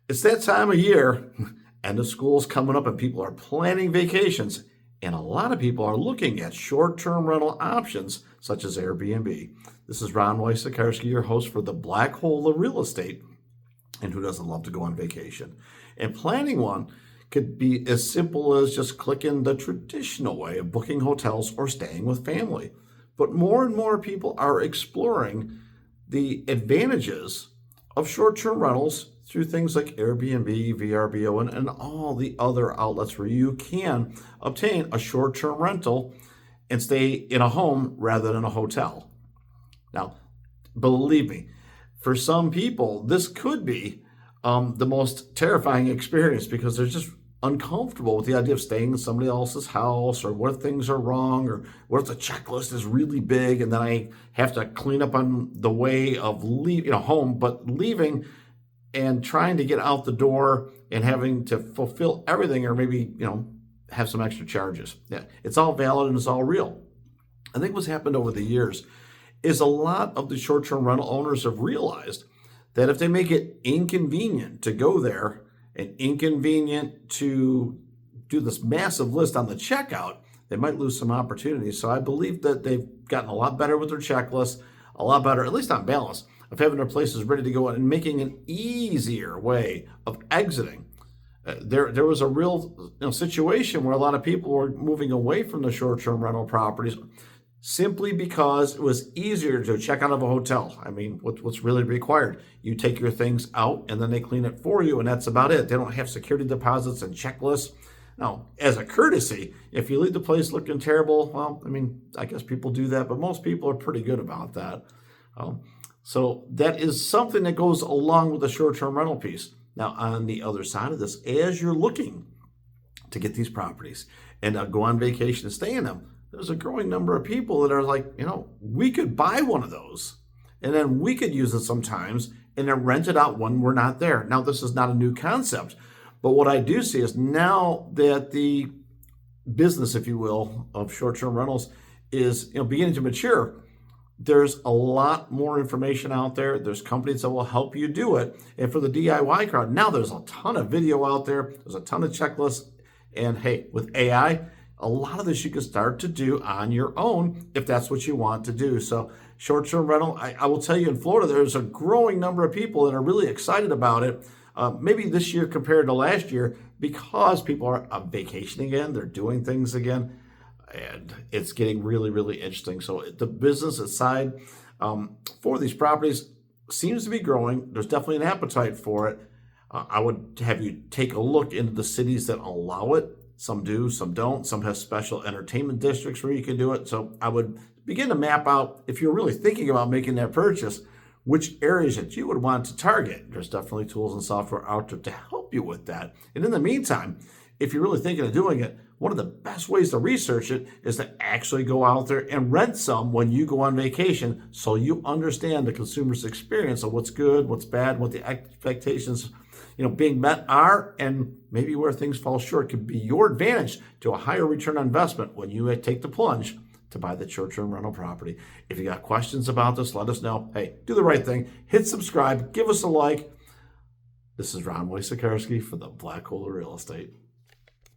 It's that time of year, and the school's coming up, and people are planning vacations. And a lot of people are looking at short-term rental options such as Airbnb. This is Ron Wojciechowski, your host for the Black Hole of Real Estate. And who doesn't love to go on vacation? And planning one could be as simple as just clicking the traditional way of booking hotels or staying with family. But more and more people are exploring the advantages of short-term rentals through things like Airbnb, VRBO, and all the other outlets where you can obtain a short-term rental and stay in a home rather than a hotel. Now, believe me, for some people, this could be the most terrifying experience because they're just uncomfortable with the idea of staying in somebody else's house, or what if things are wrong, or what if the checklist is really big and then I have to clean up on the way of leaving, home, but leaving and trying to get out the door and having to fulfill everything, or maybe, have some extra charges. Yeah, it's all valid and it's all real. I think what's happened over the years is a lot of the short-term rental owners have realized that if they make it inconvenient to go there and inconvenient to do this massive list on the checkout, they might lose some opportunities. So I believe that they've gotten a lot better with their checklist, a lot better, at least on balance, of having their places ready to go and making an easier way of exiting. There was a real situation where a lot of people were moving away from the short-term rental properties simply because it was easier to check out of a hotel. I mean, what's really required? You take your things out and then they clean it for you, and that's about it. They don't have security deposits and checklists. Now, as a courtesy, if you leave the place looking terrible, well, I guess people do that, but most people are pretty good about that. So that is something that goes along with the short-term rental piece. Now, on the other side of this, as you're looking to get these properties and go on vacation and stay in them, there's a growing number of people that are like, we could buy one of those and then we could use it sometimes and then rent it out when we're not there. Now, this is not a new concept, but what I do see is now that the business, if you will, of short-term rentals is beginning to mature, there's a lot more information out there. There's companies that will help you do it. And for the DIY crowd, now there's a ton of video out there. There's a ton of checklists. And hey, with AI, a lot of this you can start to do on your own if that's what you want to do. So short-term rental, I will tell you, in Florida, there's a growing number of people that are really excited about it. Maybe this year compared to last year, because people are vacationing again, they're doing things again, and it's getting really, really interesting. So the business side for these properties seems to be growing. There's definitely an appetite for it. I would have you take a look into the cities that allow it. Some do, some don't. Some have special entertainment districts where you can do it. So I would begin to map out, if you're really thinking about making that purchase, which areas that you would want to target. There's definitely tools and software out there to help you with that. And in the meantime, if you're really thinking of doing it, one of the best ways to research it is to actually go out there and rent some when you go on vacation, so you understand the consumer's experience of what's good, what's bad, what the expectations being met are, and maybe where things fall short could be your advantage to a higher return on investment when you take the plunge to buy the short-term rental property. If you got questions about this, let us know. Hey, do the right thing. Hit subscribe. Give us a like. This is Ron Wojciechowski for the Black Hole of Real Estate.